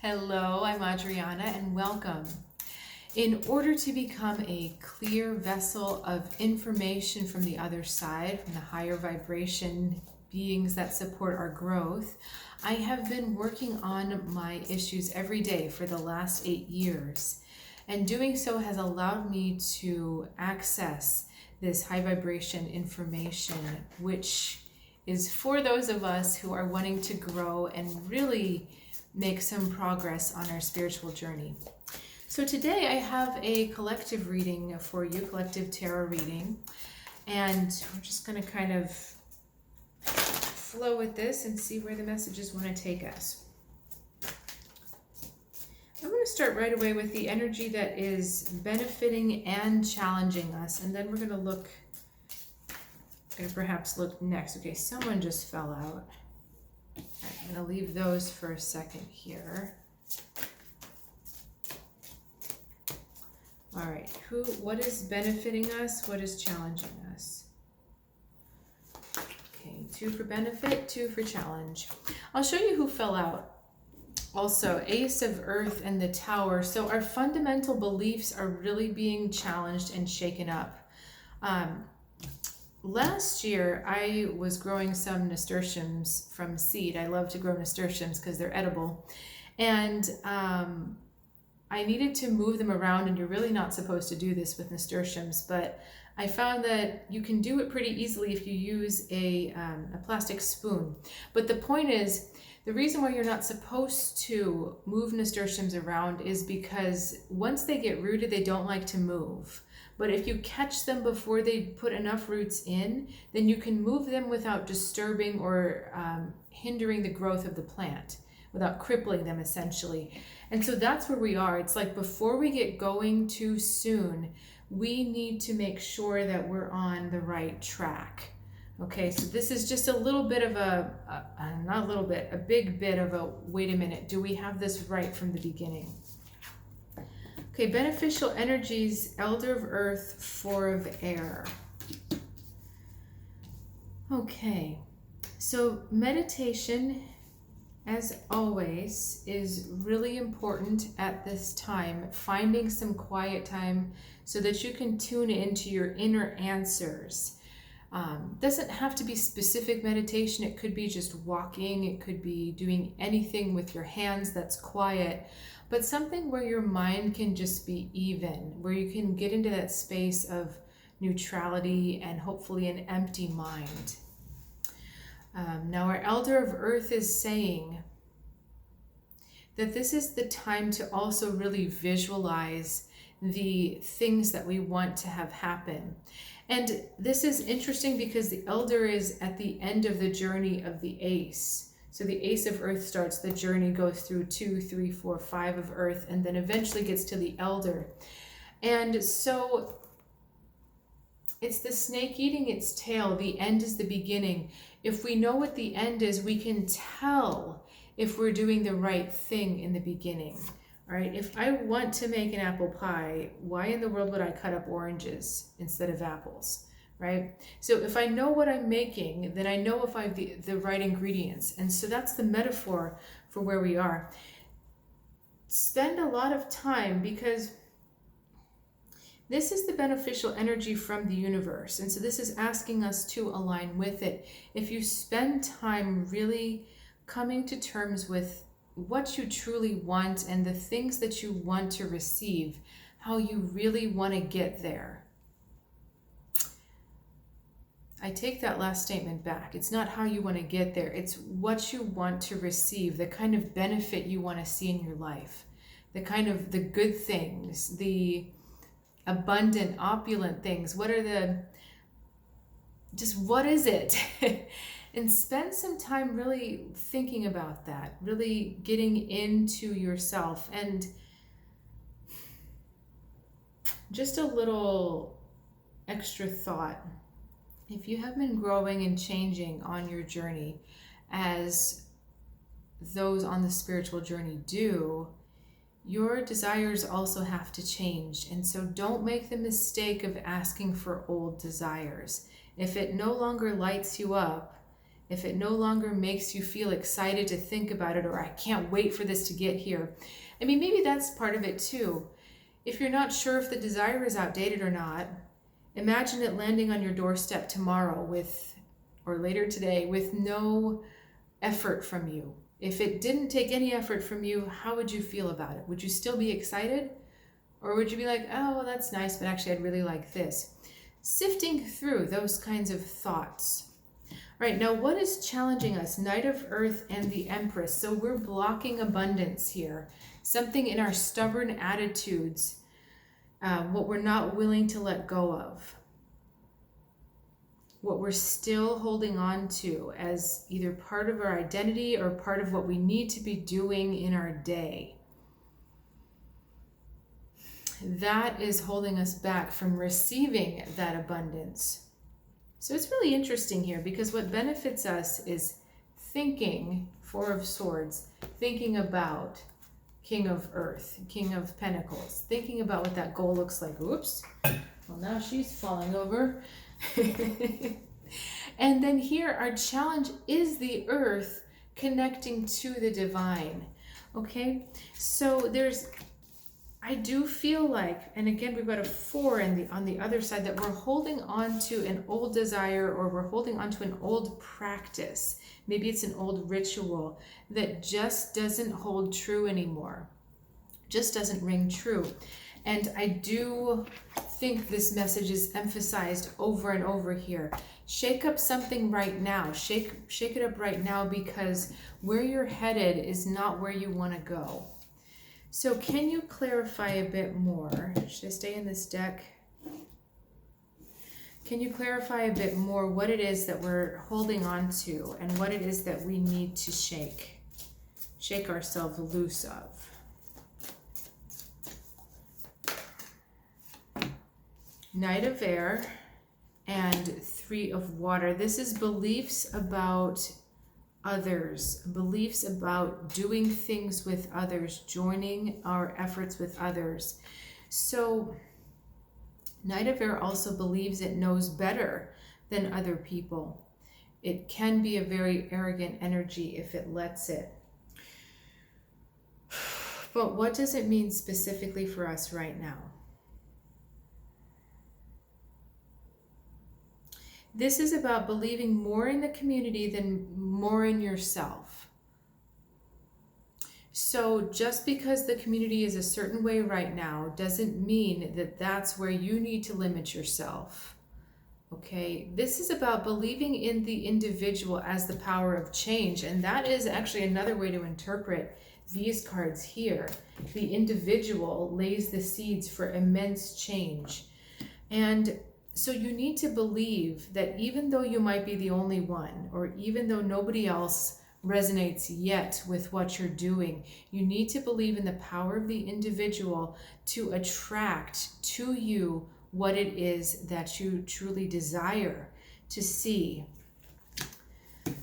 Hello, I'm Adriana and welcome. In order to become a clear vessel of information from the other side, from the higher vibration beings that support our growth, I have been working on my issues every day for the last 8 years. And doing so has allowed me to access this high vibration information, which is for those of us who are wanting to grow and really make some progress on our spiritual journey. So today I have a collective reading for you, collective tarot reading, and we're just going to kind of flow with this and see where the messages want to take us. I'm going to start right away with the energy that is benefiting and challenging us, and then we're going to look, perhaps look next. Okay, someone just fell out. All right, I'm going to leave those for a second here. All right, what is benefiting us? What is challenging us? Okay, 2 for benefit, 2 for challenge. I'll show you who fell out. Also, Ace of Earth and the Tower. So our fundamental beliefs are really being challenged and shaken up. Last year, I was growing some nasturtiums from seed. I love to grow nasturtiums because they're edible. And I needed to move them around, and you're really not supposed to do this with nasturtiums, but I found that you can do it pretty easily if you use a plastic spoon. But the point is, the reason why you're not supposed to move nasturtiums around is because once they get rooted, they don't like to move. But if you catch them before they put enough roots in, then you can move them without disturbing or hindering the growth of the plant, without crippling them essentially. And so that's where we are. It's like before we get going too soon, we need to make sure that we're on the right track. Okay, so this is just a little bit of a big bit of a, wait a minute, do we have this right from the beginning? Okay, beneficial energies, Elder of Earth, 4 of Air. Okay, so meditation, as always, is really important at this time. Finding some quiet time so that you can tune into your inner answers. Doesn't have to be specific meditation. It could be just walking. It could be doing anything with your hands that's quiet, but something where your mind can just be even, where you can get into that space of neutrality and hopefully an empty mind. Now our Elder of Earth is saying that this is the time to also really visualize the things that we want to have happen. And this is interesting because the Elder is at the end of the journey of the Ace. So the Ace of Earth starts the journey, goes through 2, 3, 4, 5 of Earth, and then eventually gets to the Elder. And so it's the snake eating its tail. The end is the beginning. If we know what the end is, we can tell if we're doing the right thing in the beginning. All right, if I want to make an apple pie, why in the world would I cut up oranges instead of apples, right? So if I know what I'm making, then I know if I have the right ingredients. And so that's the metaphor for where we are. Spend a lot of time, because this is the beneficial energy from the universe. And so this is asking us to align with it. If you spend time really coming to terms with what you truly want and the things that you want to receive, how you really want to get there. I take that last statement back. It's not how you want to get there. It's what you want to receive, the kind of benefit you want to see in your life, the good things, the abundant, opulent things. What is it? And spend some time really thinking about that, really getting into yourself. And just a little extra thought. If you have been growing and changing on your journey, as those on the spiritual journey do, your desires also have to change. And so don't make the mistake of asking for old desires. If it no longer lights you up, if it no longer makes you feel excited to think about it, or I can't wait for this to get here. I mean, maybe that's part of it too. If you're not sure if the desire is outdated or not, imagine it landing on your doorstep tomorrow or later today with no effort from you. If it didn't take any effort from you, how would you feel about it? Would you still be excited? Or would you be like, oh, well, that's nice, but actually I'd really like this? Sifting through those kinds of thoughts. All right, now what is challenging us? Knight of Earth and the Empress. So we're blocking abundance here. Something in our stubborn attitudes, what we're not willing to let go of. What we're still holding on to as either part of our identity or part of what we need to be doing in our day. That is holding us back from receiving that abundance. So it's really interesting here, because what benefits us is thinking, Four of Swords, thinking about King of Earth, King of Pentacles, thinking about what that goal looks like. Oops. Well, now she's falling over. And then here our challenge is the earth connecting to the divine. Okay, so I do feel like, and again we've got a 4 on the other side, that we're holding on to an old desire, or we're holding on to an old practice. Maybe it's an old ritual that just doesn't hold true anymore, just doesn't ring true. And I do think this message is emphasized over and over here. Shake up something right now. Shake it up right now, because where you're headed is not where you want to go. So can you clarify a bit more? Should I stay in this deck? Can you clarify a bit more what it is that we're holding on to and what it is that we need to shake ourselves loose of? Knight of Air and 3 of Water. This is beliefs about others, beliefs about doing things with others, joining our efforts with others. So Knight of Air also believes it knows better than other people. It can be a very arrogant energy if it lets it. But what does it mean specifically for us right now? This is about believing more in the community than more in yourself. So just because the community is a certain way right now doesn't mean that that's where you need to limit yourself. Okay, this is about believing in the individual as the power of change. And that is actually another way to interpret these cards here. The individual lays the seeds for immense change. And so you need to believe that even though you might be the only one, or even though nobody else resonates yet with what you're doing, you need to believe in the power of the individual to attract to you what it is that you truly desire to see.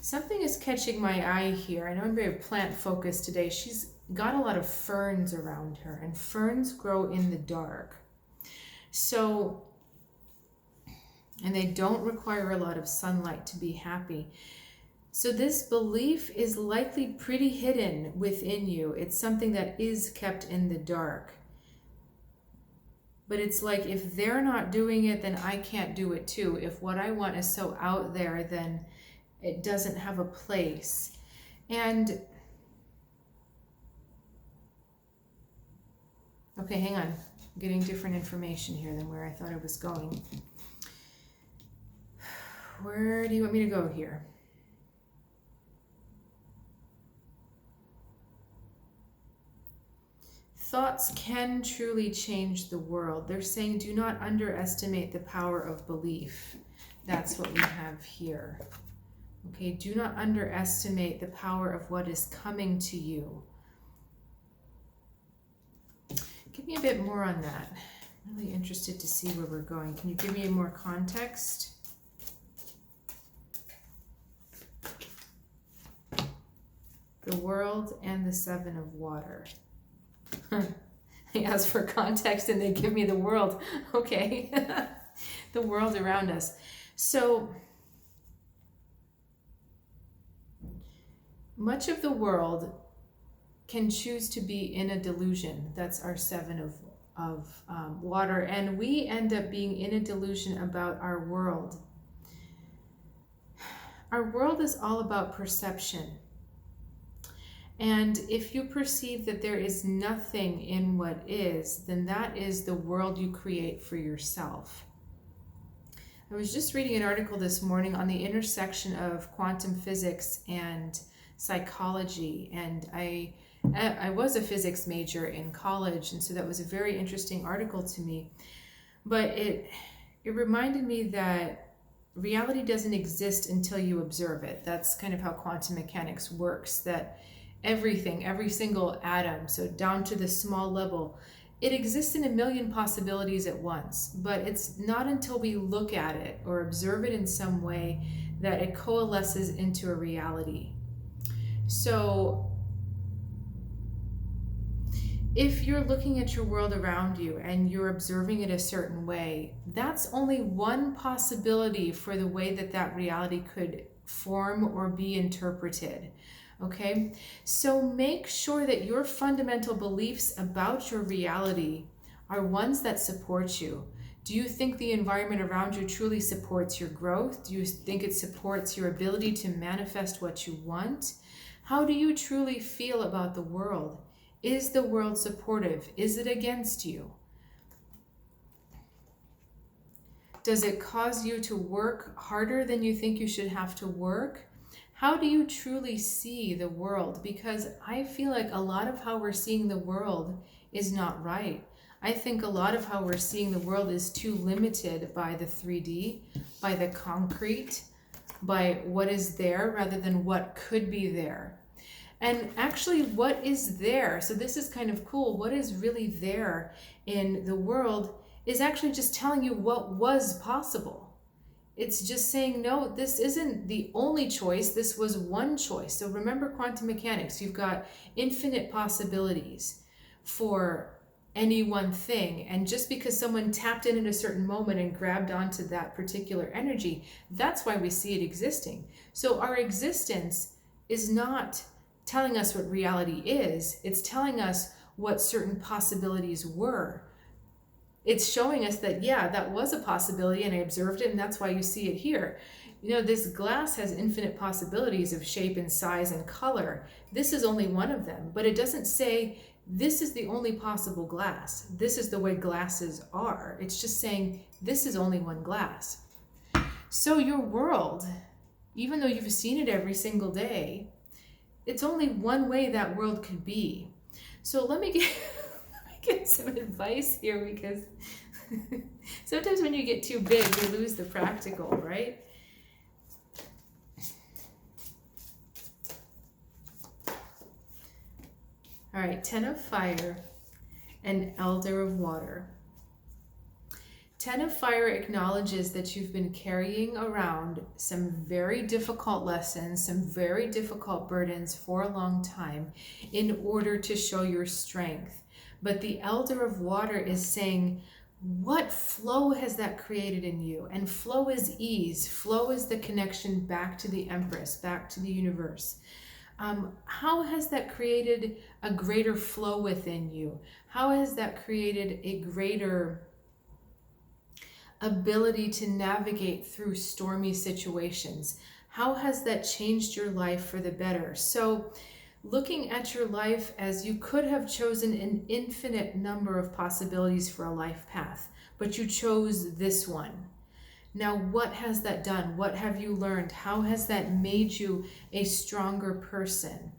Something is catching my eye here. I know I'm very plant focused today. She's got a lot of ferns around her, and ferns grow in the dark. So, and they don't require a lot of sunlight to be happy. So this belief is likely pretty hidden within you. It's something that is kept in the dark. But it's like, if they're not doing it, then I can't do it too. If what I want is so out there, then it doesn't have a place. And, okay, hang on. I'm getting different information here than where I thought I was going. Where do you want me to go here? Thoughts can truly change the world. They're saying do not underestimate the power of belief. That's what we have here. Okay, do not underestimate the power of what is coming to you. Give me a bit more on that. I'm really interested to see where we're going. Can you give me more context? The World and the 7 of Water. I ask for context and they give me the world. Okay. The world around us. So much of the world can choose to be in a delusion. That's our seven of water. And we end up being in a delusion about our world. Our world is all about perception. And if you perceive that there is nothing in what is, then that is the world you create for yourself. I was just reading an article this morning on the intersection of quantum physics and psychology, and I was a physics major in college, and so that was a very interesting article to me. But it reminded me that reality doesn't exist until you observe it. That's kind of how quantum mechanics works, that everything, every single atom, so down to the small level, it exists in a million possibilities at once, but it's not until we look at it or observe it in some way that it coalesces into a reality. So if you're looking at your world around you and you're observing it a certain way, that's only one possibility for the way that that reality could form or be interpreted. Okay, so make sure that your fundamental beliefs about your reality are ones that support you. Do you think the environment around you truly supports your growth? Do you think it supports your ability to manifest what you want? How do you truly feel about the world? Is the world supportive? Is it against you? Does it cause you to work harder than you think you should have to work? How do you truly see the world? Because I feel like a lot of how we're seeing the world is not right. I think a lot of how we're seeing the world is too limited by the 3D, by the concrete, by what is there rather than what could be there. And actually, what is there? So this is kind of cool. What is really there in the world is actually just telling you what was possible. It's just saying, no, this isn't the only choice. This was one choice. So remember quantum mechanics. You've got infinite possibilities for any one thing. And just because someone tapped in at a certain moment and grabbed onto that particular energy, that's why we see it existing. So our existence is not telling us what reality is. It's telling us what certain possibilities were. It's showing us that, yeah, that was a possibility and I observed it, and that's why you see it here. You know, this glass has infinite possibilities of shape and size and color. This is only one of them, but it doesn't say this is the only possible glass. This is the way glasses are. It's just saying this is only one glass. So your world, even though you've seen it every single day, it's only one way that world could be. So let me get some advice here, because sometimes when you get too big, you lose the practical, right? All right, 10 of fire and elder of water. 10 of fire acknowledges that you've been carrying around some very difficult lessons, some very difficult burdens for a long time in order to show your strength. But the elder of water is saying, what flow has that created in you? And flow is ease. Flow is the connection back to the Empress, back to the universe. How has that created a greater flow within you? How has that created a greater ability to navigate through stormy situations? How has that changed your life for the better? So looking at your life as you could have chosen an infinite number of possibilities for a life path, but you chose this one. Now, what has that done? What have you learned? How has that made you a stronger person?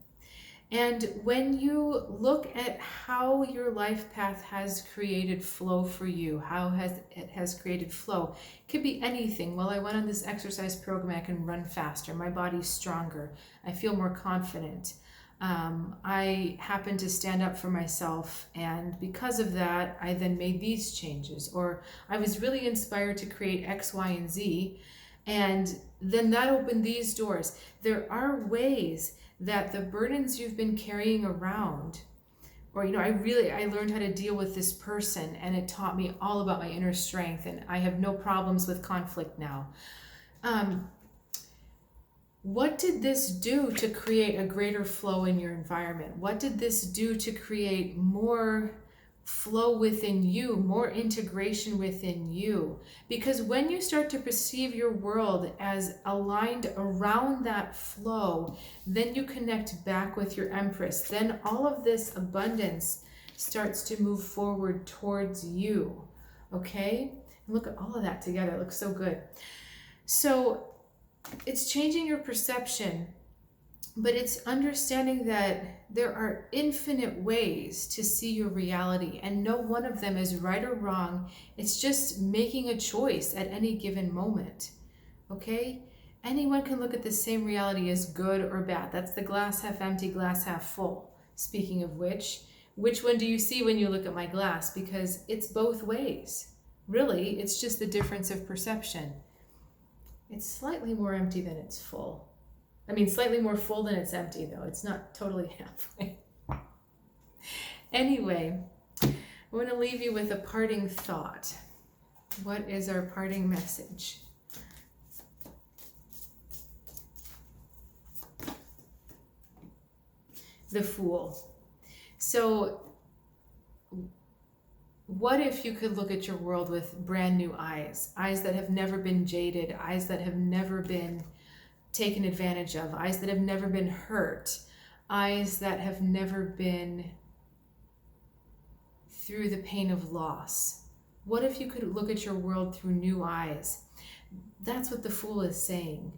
And when you look at how your life path has created flow for you, how it has created flow, it could be anything. Well, I went on this exercise program, I can run faster, my body's stronger, I feel more confident. I happened to stand up for myself, and because of that, I then made these changes. Or I was really inspired to create X, Y, and Z, and then that opened these doors. There are ways that the burdens you've been carrying around, or, I learned how to deal with this person, and it taught me all about my inner strength, and I have no problems with conflict now. What did this do to create a greater flow in your environment? What did this do to create more flow within you, more integration within you? Because when you start to perceive your world as aligned around that flow, then you connect back with your Empress. Then all of this abundance starts to move forward towards you. Okay? And look at all of that together. It looks so good. So it's changing your perception, but it's understanding that there are infinite ways to see your reality, and no one of them is right or wrong. It's just making a choice at any given moment. Okay? Anyone can look at the same reality as good or bad. That's the glass half empty, glass half full. Speaking of which one do you see when you look at my glass? Because it's both ways. Really, it's just the difference of perception. It's slightly more empty than it's full. I mean, slightly more full than it's empty, though. It's not totally halfway. Anyway, I want to leave you with a parting thought. What is our parting message? The Fool. So, what if you could look at your world with brand new eyes? Eyes that have never been jaded, eyes that have never been taken advantage of, eyes that have never been hurt, eyes that have never been through the pain of loss. What if you could look at your world through new eyes? That's what the Fool is saying.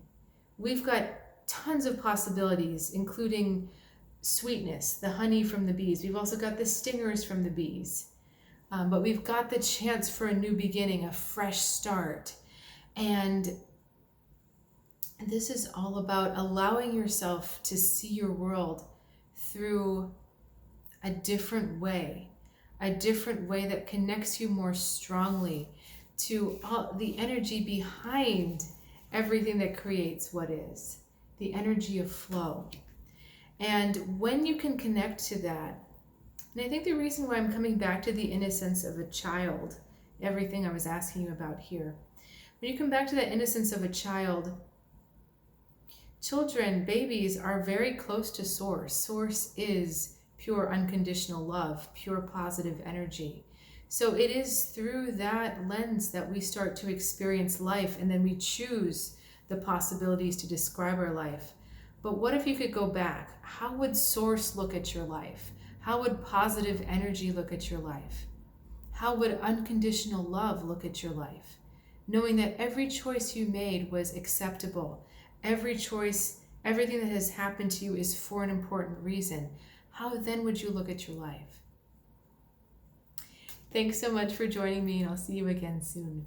We've got tons of possibilities, including sweetness, the honey from the bees. We've also got the stingers from the bees. But we've got the chance for a new beginning, a fresh start. And this is all about allowing yourself to see your world through a different way that connects you more strongly to the energy behind everything that creates what is, the energy of flow. And when you can connect to that, and I think the reason why I'm coming back to the innocence of a child, everything I was asking you about here, when you come back to that innocence of a child, children, babies are very close to Source. Source is pure unconditional love, pure positive energy. So it is through that lens that we start to experience life, and then we choose the possibilities to describe our life. But what if you could go back? How would Source look at your life? How would positive energy look at your life? How would unconditional love look at your life? Knowing that every choice you made was acceptable. Every choice, everything that has happened to you is for an important reason. How then would you look at your life? Thanks so much for joining me, and I'll see you again soon.